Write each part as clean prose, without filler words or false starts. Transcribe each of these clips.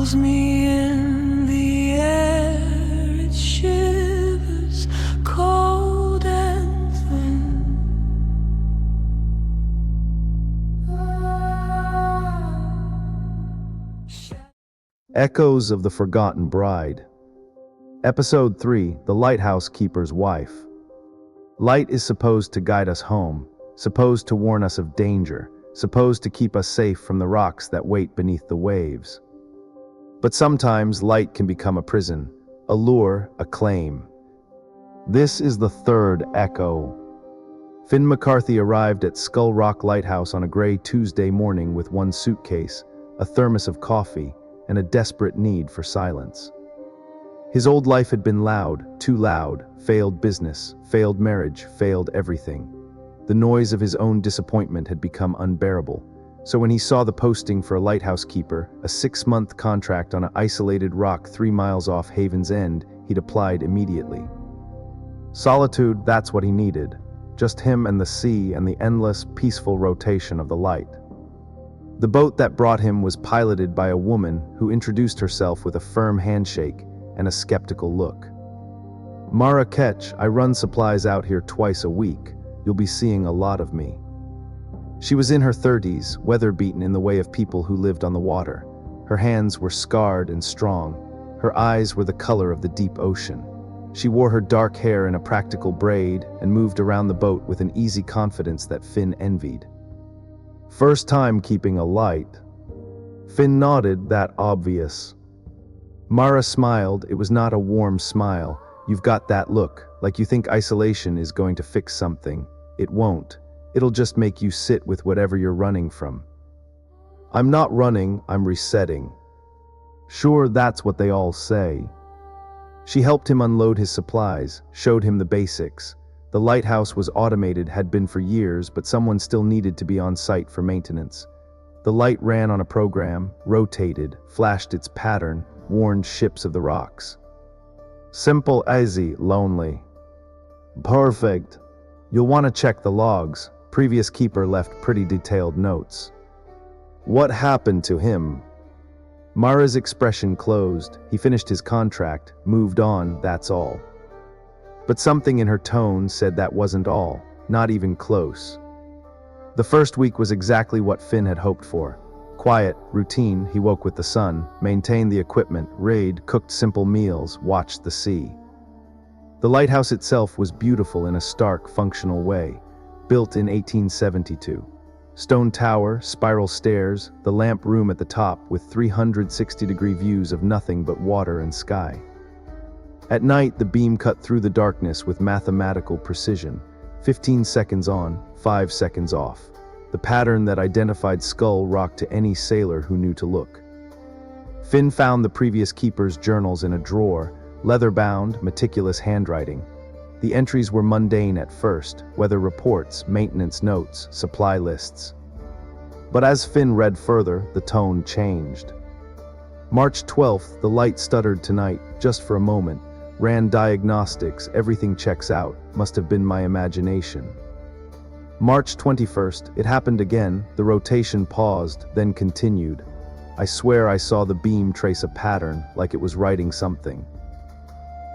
fills me in the air, it shivers cold and thin. Echoes of the Forgotten Bride. Episode 3, The Lighthouse Keeper's Wife. Light is supposed to guide us home, supposed to warn us of danger, supposed to keep us safe from the rocks that wait beneath the waves. But sometimes light can become a prison, a lure, a claim. This is the third echo. Finn McCarthy arrived at Skull Rock Lighthouse on a gray Tuesday morning with one suitcase, a thermos of coffee, and a desperate need for silence. His old life had been loud, too loud, failed business, failed marriage, failed everything. The noise of his own disappointment had become unbearable. So when he saw the posting for a lighthouse keeper, a 6-month contract on an isolated rock 3 miles off Haven's End, he'd applied immediately. Solitude, that's what he needed. Just him and the sea and the endless, peaceful rotation of the light. The boat that brought him was piloted by a woman who introduced herself with a firm handshake and a skeptical look. Mara Ketch, I run supplies out here twice a week. You'll be seeing a lot of me. She was in her 30s, weather-beaten in the way of people who lived on the water. Her hands were scarred and strong. Her eyes were the color of the deep ocean. She wore her dark hair in a practical braid and moved around the boat with an easy confidence that Finn envied. First time keeping a light. Finn nodded, that obvious. Mara smiled. It was not a warm smile. You've got that look, like you think isolation is going to fix something. It won't. It'll just make you sit with whatever you're running from. I'm not running, I'm resetting. Sure, that's what they all say. She helped him unload his supplies, showed him the basics. The lighthouse was automated, had been for years, but someone still needed to be on site for maintenance. The light ran on a program, rotated, flashed its pattern, warned ships of the rocks. Simple, easy, lonely. Perfect. You'll want to check the logs. Previous keeper left pretty detailed notes. What happened to him? Mara's expression closed. He finished his contract, moved on, that's all. But something in her tone said that wasn't all, not even close. The first week was exactly what Finn had hoped for. Quiet, routine, he woke with the sun, maintained the equipment, cooked simple meals, watched the sea. The lighthouse itself was beautiful in a stark, functional way, built in 1872. Stone tower, spiral stairs, the lamp room at the top with 360-degree views of nothing but water and sky. At night, the beam cut through the darkness with mathematical precision, 15 seconds on, 5 seconds off. The pattern that identified Skull Rock to any sailor who knew to look. Finn found the previous keeper's journals in a drawer, leather-bound, meticulous handwriting. The entries were mundane at first, weather reports, maintenance notes, supply lists. But as Finn read further, the tone changed. March 12th, the light stuttered tonight, just for a moment. Ran diagnostics, everything checks out, must have been my imagination. March 21st, it happened again, the rotation paused, then continued. I swear I saw the beam trace a pattern, like it was writing something.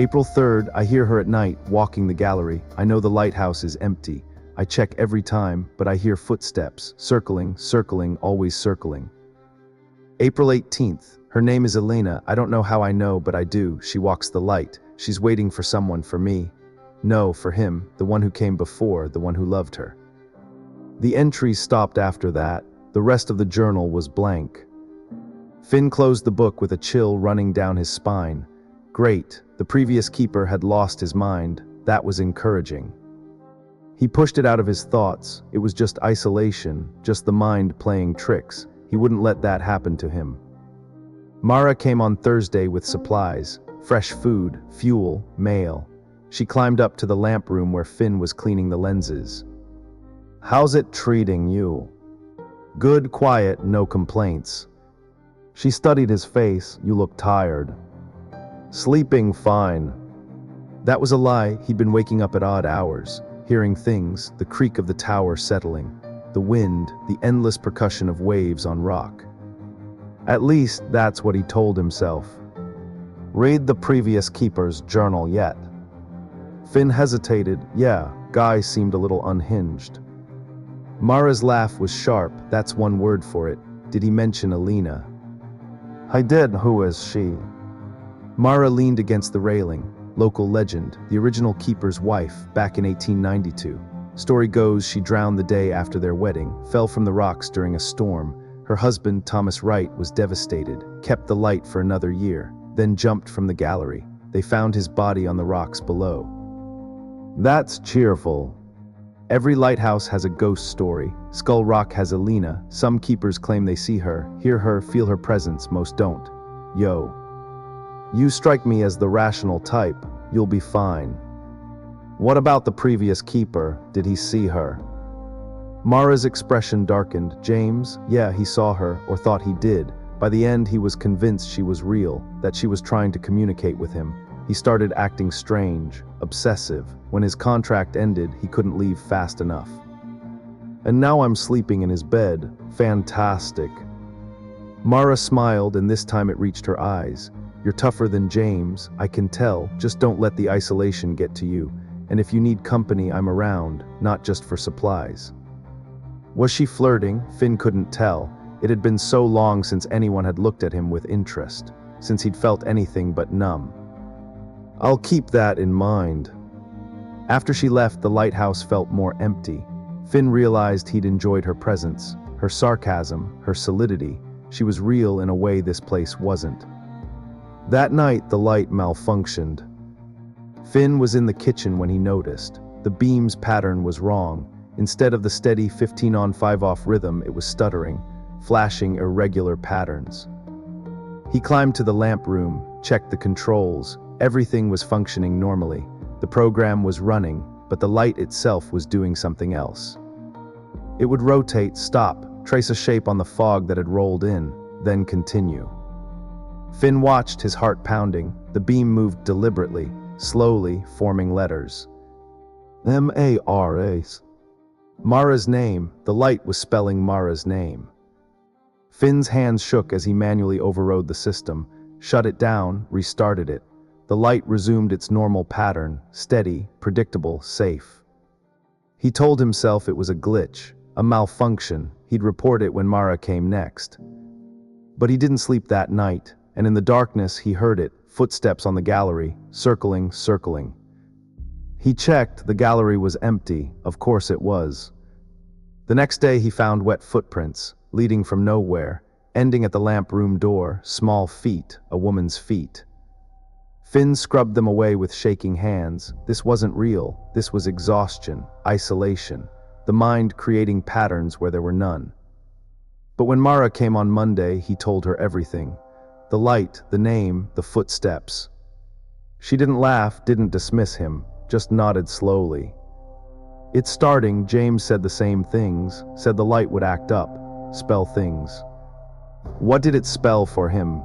April 3rd, I hear her at night, walking the gallery. I know the lighthouse is empty. I check every time, but I hear footsteps, circling, always circling. April 18th, her name is Elena. I don't know how I know, but I do. She walks the light. She's waiting for someone, for me. No, for him, the one who came before, the one who loved her. The entries stopped after that. The rest of the journal was blank. Finn closed the book with a chill running down his spine. Great, the previous keeper had lost his mind. That was encouraging. He pushed it out of his thoughts. It was just isolation, just the mind playing tricks. He wouldn't let that happen to him. Mara came on Thursday with supplies, fresh food, fuel, mail. She climbed up to the lamp room where Finn was cleaning the lenses. How's it treating you? Good, quiet, no complaints. She studied his face. You look tired. Sleeping fine. That was a lie. He'd been waking up at odd hours, hearing things, the creak of the tower settling, the wind, the endless percussion of waves on rock. At least that's what he told himself. Read the previous keeper's journal yet? Finn hesitated. Yeah, Guy seemed a little unhinged. Mara's laugh was sharp, that's one word for it. Did he mention Alina? I did, who is she? Mara leaned against the railing. Local legend, the original keeper's wife, back in 1892. Story goes she drowned the day after their wedding, fell from the rocks during a storm. Her husband, Thomas Wright, was devastated, kept the light for another year, then jumped from the gallery. They found his body on the rocks below. That's cheerful. Every lighthouse has a ghost story. Skull Rock has Alina. Some keepers claim they see her, hear her, feel her presence, most don't. Yo. You strike me as the rational type. You'll be fine. What about the previous keeper? Did he see her? Mara's expression darkened. James? Yeah, he saw her, or thought he did. By the end, he was convinced she was real, that she was trying to communicate with him. He started acting strange, obsessive. When his contract ended, he couldn't leave fast enough. And now I'm sleeping in his bed. Fantastic. Mara smiled, and this time it reached her eyes. You're tougher than James, I can tell. Just don't let the isolation get to you. And if you need company, I'm around, not just for supplies. Was she flirting? Finn couldn't tell. It had been so long since anyone had looked at him with interest, since he'd felt anything but numb. I'll keep that in mind. After she left, the lighthouse felt more empty. Finn realized he'd enjoyed her presence, her sarcasm, her solidity. She was real in a way this place wasn't. That night, the light malfunctioned. Finn was in the kitchen when he noticed. The beam's pattern was wrong. Instead of the steady 15-on 5-off rhythm, it was stuttering, flashing irregular patterns. He climbed to the lamp room, checked the controls. Everything was functioning normally. The program was running, but the light itself was doing something else. It would rotate, stop, trace a shape on the fog that had rolled in, then continue. Finn watched, his heart pounding. The beam moved deliberately, slowly, forming letters. M-A-R-A. Mara's name. The light was spelling Mara's name. Finn's hands shook as he manually overrode the system, shut it down, restarted it. The light resumed its normal pattern, steady, predictable, safe. He told himself it was a glitch, a malfunction. He'd report it when Mara came next. But he didn't sleep that night. And in the darkness he heard it, footsteps on the gallery, circling, circling. He checked, the gallery was empty, of course it was. The next day he found wet footprints, leading from nowhere, ending at the lamp room door, small feet, a woman's feet. Finn scrubbed them away with shaking hands. This wasn't real, this was exhaustion, isolation, the mind creating patterns where there were none. But when Mara came on Monday, he told her everything. The light, the name, the footsteps. She didn't laugh, didn't dismiss him, just nodded slowly. It's starting, James said the same things, said the light would act up, spell things. What did it spell for him?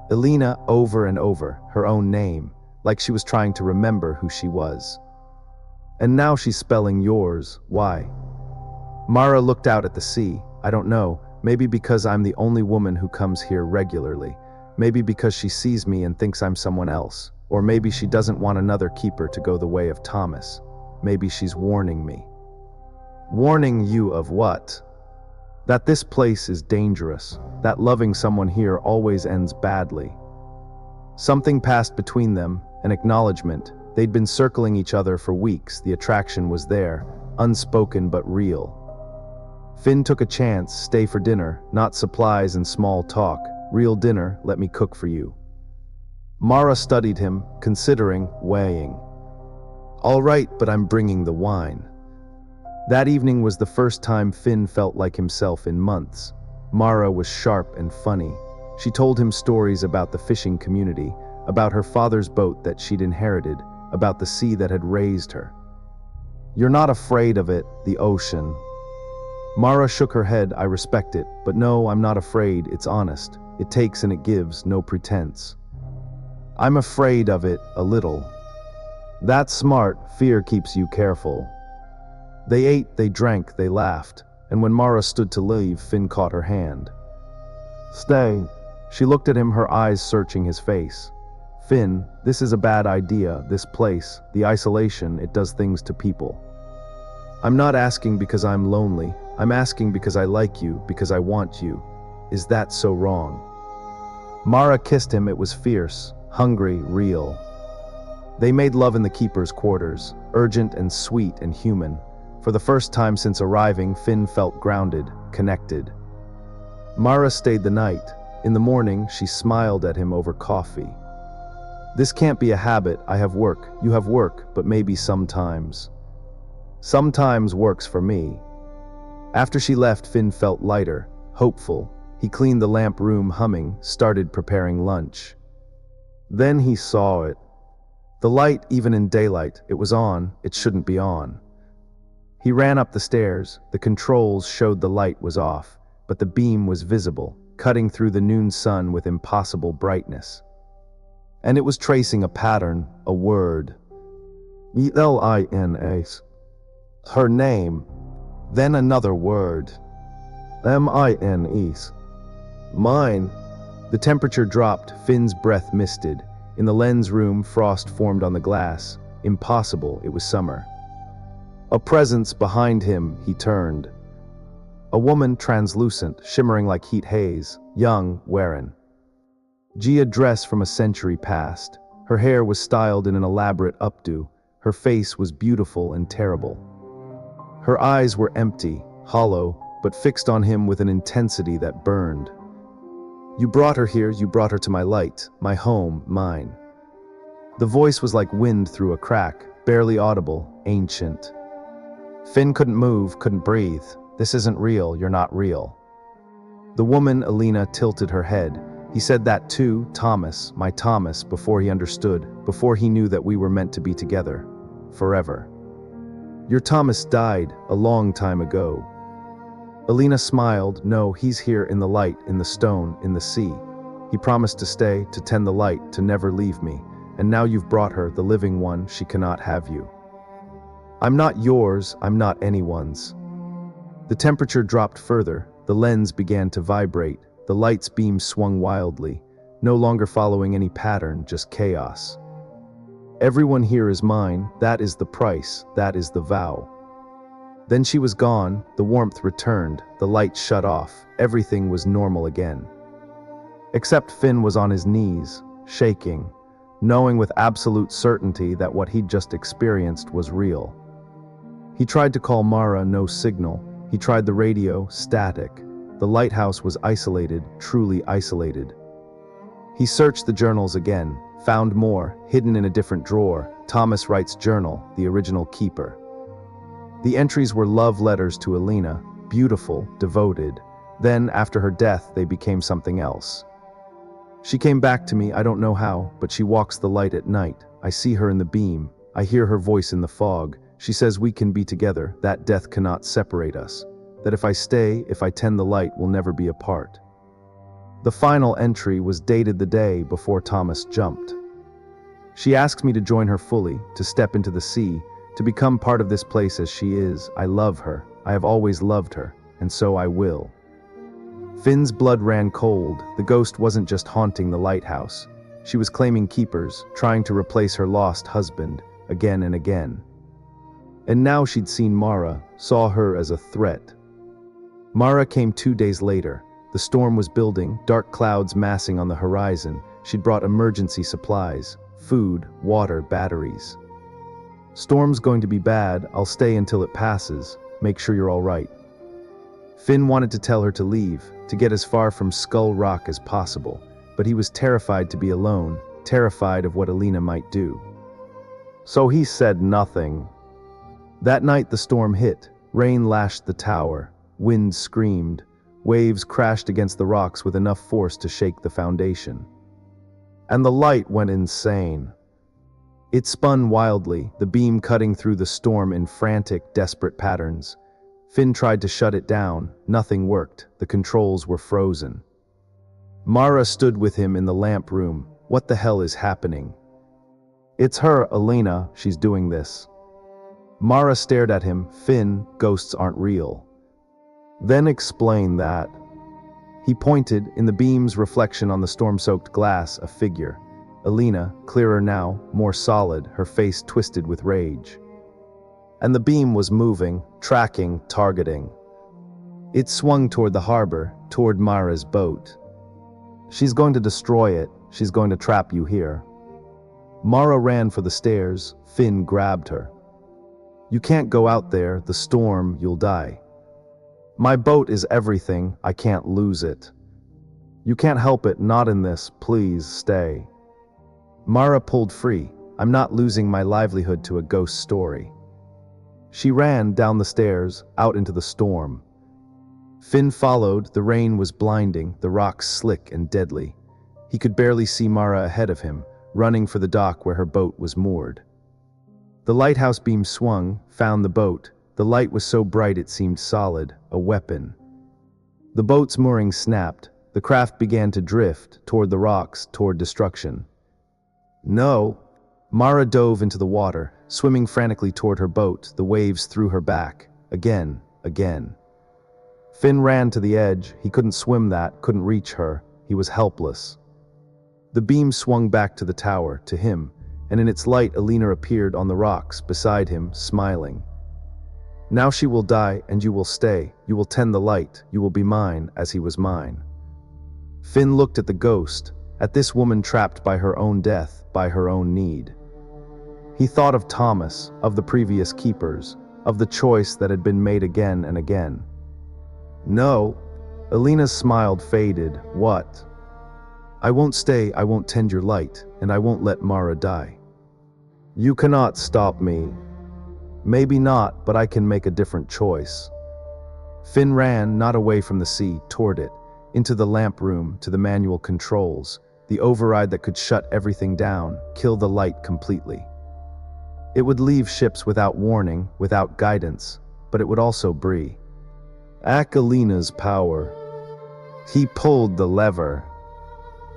Alina, over and over, her own name, like she was trying to remember who she was. And now she's spelling yours, why? Mara looked out at the sea. I don't know. Maybe because I'm the only woman who comes here regularly. Maybe because she sees me and thinks I'm someone else. Or maybe she doesn't want another keeper to go the way of Thomas. Maybe she's warning me. Warning you of what? That this place is dangerous. That loving someone here always ends badly. Something passed between them, an acknowledgement. They'd been circling each other for weeks. The attraction was there, unspoken but real. Finn took a chance, stay for dinner, not supplies and small talk. Real dinner, let me cook for you. Mara studied him, considering, weighing. All right, but I'm bringing the wine. That evening was the first time Finn felt like himself in months. Mara was sharp and funny. She told him stories about the fishing community, about her father's boat that she'd inherited, about the sea that had raised her. You're not afraid of it, the ocean. Mara shook her head. I respect it, but no, I'm not afraid, it's honest. It takes and it gives, no pretense. I'm afraid of it, a little. That's smart, fear keeps you careful. They ate, they drank, they laughed, and when Mara stood to leave, Finn caught her hand. Stay. She looked at him, her eyes searching his face. Finn, this is a bad idea, this place, the isolation, it does things to people. I'm not asking because I'm lonely. I'm asking because I like you, because I want you. Is that so wrong? Mara kissed him, it was fierce, hungry, real. They made love in the keeper's quarters, urgent and sweet and human. For the first time since arriving, Finn felt grounded, connected. Mara stayed the night. In the morning, she smiled at him over coffee. This can't be a habit. I have work, you have work, but maybe sometimes. Sometimes works for me. After she left, Finn felt lighter, hopeful. He cleaned the lamp room, humming, started preparing lunch. Then he saw it. The light, even in daylight, it was on, it shouldn't be on. He ran up the stairs. The controls showed the light was off, but the beam was visible, cutting through the noon sun with impossible brightness. And it was tracing a pattern, a word. Elina. Her name. Then another word. Mines. Mine. The temperature dropped, Finn's breath misted. In the lens room, frost formed on the glass. Impossible, it was summer. A presence behind him, he turned. A woman, translucent, shimmering like heat haze, young, wearing. A dress from a century past. Her hair was styled in an elaborate updo. Her face was beautiful and terrible. Her eyes were empty, hollow, but fixed on him with an intensity that burned. You brought her here, you brought her to my light, my home, mine. The voice was like wind through a crack, barely audible, ancient. Finn couldn't move, couldn't breathe. This isn't real, you're not real. The woman, Elina, tilted her head. He said that too, Thomas, my Thomas, before he understood, before he knew that we were meant to be together. Forever. Your Thomas died a long time ago. Elina smiled. No, he's here in the light, in the stone, in the sea. He promised to stay, to tend the light, to never leave me. And now you've brought her, the living one, she cannot have you. I'm not yours, I'm not anyone's. The temperature dropped further. The lens began to vibrate. The light's beam swung wildly, no longer following any pattern, just chaos. Everyone here is mine, that is the price, that is the vow. Then she was gone, the warmth returned, the light shut off, everything was normal again. Except Finn was on his knees, shaking, knowing with absolute certainty that what he'd just experienced was real. He tried to call Mara, no signal. He tried the radio, static. The lighthouse was isolated, truly isolated. He searched the journals again, found more, hidden in a different drawer. Thomas Wright's journal, the original keeper. The entries were love letters to Elina, beautiful, devoted. Then, after her death, they became something else. She came back to me, I don't know how, but she walks the light at night. I see her in the beam. I hear her voice in the fog. She says we can be together, that death cannot separate us. That if I stay, if I tend the light, we'll never be apart. The final entry was dated the day before Thomas jumped. She asks me to join her fully, to step into the sea, to become part of this place as she is. I love her. I have always loved her, and so I will. Finn's blood ran cold. The ghost wasn't just haunting the lighthouse. She was claiming keepers, trying to replace her lost husband, again and again. And now she'd seen Mara, saw her as a threat. Mara came 2 days later. The storm was building, dark clouds massing on the horizon. She'd brought emergency supplies, food, water, batteries. Storm's going to be bad, I'll stay until it passes. Make sure you're all right. Finn wanted to tell her to leave, to get as far from Skull Rock as possible, but he was terrified to be alone, terrified of what Elina might do. So he said nothing. That night the storm hit. Rain lashed the tower. Wind screamed. Waves crashed against the rocks with enough force to shake the foundation. And the light went insane. It spun wildly, the beam cutting through the storm in frantic, desperate patterns. Finn tried to shut it down. Nothing worked. The controls were frozen. Mara stood with him in the lamp room. What the hell is happening? It's her, Elina. She's doing this. Mara stared at him. Finn, ghosts aren't real. Then explain that. He pointed, in the beam's reflection on the storm-soaked glass, a figure. Alina, clearer now, more solid, her face twisted with rage. And the beam was moving, tracking, targeting. It swung toward the harbor, toward Mara's boat. She's going to destroy it. She's going to trap you here. Mara ran for the stairs. Finn grabbed her. You can't go out there, the storm, you'll die. My boat is everything, I can't lose it. You can't help it, not in this, please stay. Mara pulled free. I'm not losing my livelihood to a ghost story. She ran down the stairs, out into the storm. Finn followed. The rain was blinding, the rocks slick and deadly. He could barely see Mara ahead of him, running for the dock where her boat was moored. The lighthouse beam swung, found the boat. The light was so bright it seemed solid, a weapon. The boat's mooring snapped. The craft began to drift, toward the rocks, toward destruction. No! Mara dove into the water, swimming frantically toward her boat. The waves threw her back. Again, again. Finn ran to the edge. He couldn't swim that, couldn't reach her. He was helpless. The beam swung back to the tower, to him, and in its light Alina appeared on the rocks, beside him, smiling. Now she will die, and you will stay. You will tend the light. You will be mine, as he was mine. Finn looked at the ghost, at this woman trapped by her own death, by her own need. He thought of Thomas, of the previous keepers, of the choice that had been made again and again. No. Alina's smile faded. What? I won't stay, I won't tend your light, and I won't let Mara die. You cannot stop me. Maybe not, but I can make a different choice. Finn ran, not away from the sea, toward it, into the lamp room, to the manual controls, the override that could shut everything down, kill the light completely. It would leave ships without warning, without guidance, but it would also breathe. Alina's power. He pulled the lever.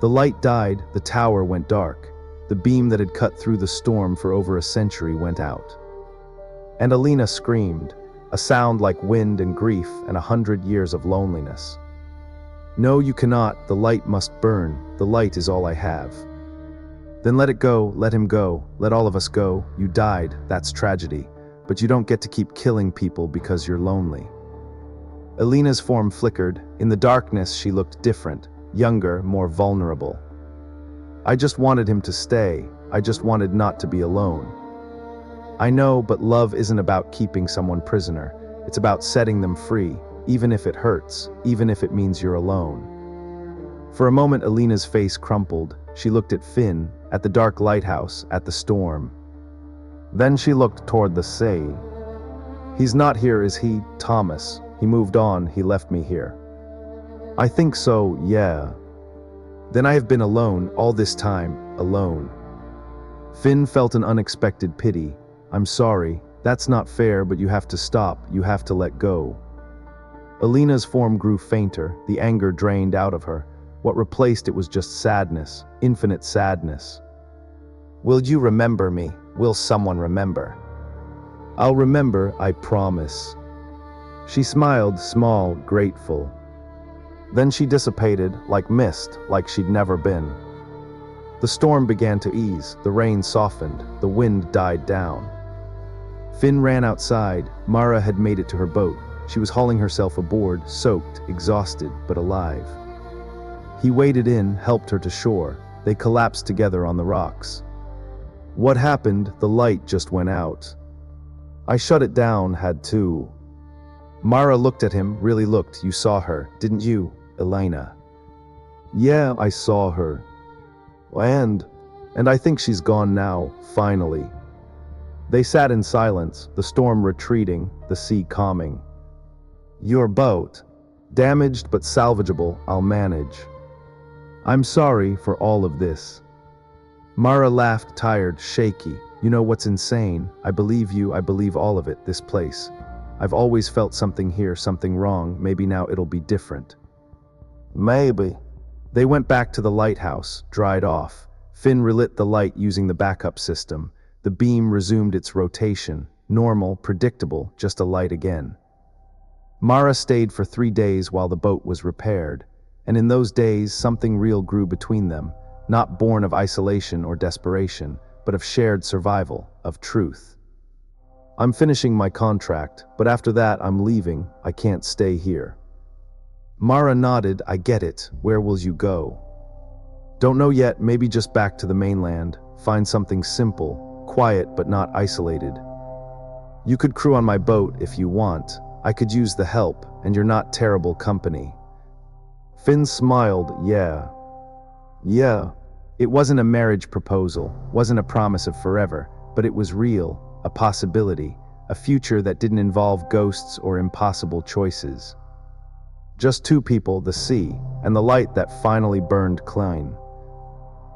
The light died, the tower went dark. The beam that had cut through the storm for over a century went out. And Alina screamed, a sound like wind and grief and 100 years of loneliness. No, you cannot, the light must burn, the light is all I have. Then let it go, let him go, let all of us go. You died, that's tragedy, but you don't get to keep killing people because you're lonely. Alina's form flickered. In the darkness she looked different, younger, more vulnerable. I just wanted him to stay. I just wanted not to be alone. I know, but love isn't about keeping someone prisoner. It's about setting them free, even if it hurts, even if it means you're alone. For a moment Alina's face crumpled. She looked at Finn, at the dark lighthouse, at the storm. Then she looked toward the sea. He's not here, is he, Thomas? He moved on, he left me here. I think so, yeah. Then I have been alone, all this time, alone. Finn felt an unexpected pity. I'm sorry, that's not fair, but you have to stop, you have to let go. Alina's form grew fainter, the anger drained out of her. What replaced it was just sadness, infinite sadness. Will you remember me? Will someone remember? I'll remember, I promise. She smiled, small, grateful. Then she dissipated, like mist, like she'd never been. The storm began to ease, the rain softened, the wind died down. Finn ran outside. Mara had made it to her boat. She was hauling herself aboard, soaked, exhausted, but alive. He waded in, helped her to shore. They collapsed together on the rocks. What happened? The light just went out. I shut it down, had to. Mara looked at him, really looked. You saw her, didn't you, Elena? Yeah, I saw her. And I think she's gone now, finally. They sat in silence, the storm retreating, the sea calming. Your boat. Damaged but salvageable, I'll manage. I'm sorry for all of this. Mara laughed, tired, shaky. You know what's insane? I believe you, I believe all of it, this place. I've always felt something here, something wrong. Maybe now it'll be different. Maybe. They went back to the lighthouse, dried off. Finn relit the light using the backup system. The beam resumed its rotation. Normal, predictable, just a light again. Mara stayed for 3 days while the boat was repaired. And in those days, something real grew between them, not born of isolation or desperation, but of shared survival, of truth. I'm finishing my contract, but after that I'm leaving. I can't stay here. Mara nodded. I get it. Where will you go? Don't know yet, maybe just back to the mainland. Find something simple, quiet but not isolated. You could crew on my boat if you want. I could use the help, and you're not terrible company. Finn smiled. Yeah. It wasn't a marriage proposal, wasn't a promise of forever, but it was real, a possibility, a future that didn't involve ghosts or impossible choices. Just two people, the sea, and the light that finally burned clean.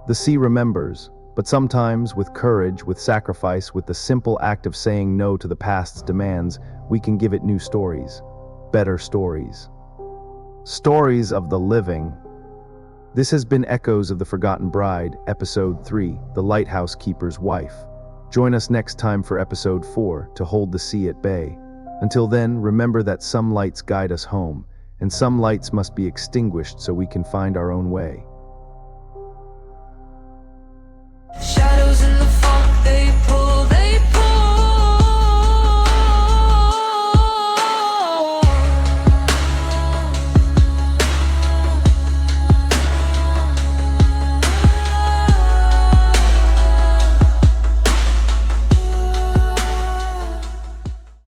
The sea remembers, but sometimes with courage, with sacrifice, with the simple act of saying no to the past's demands, we can give it new stories, better stories. Stories of the living. This has been Echoes of the Forgotten Bride, Episode 3, The Lighthouse Keeper's Wife. Join us next time for Episode 4, To Hold the Sea at Bay. Until then, remember that some lights guide us home, and some lights must be extinguished so we can find our own way.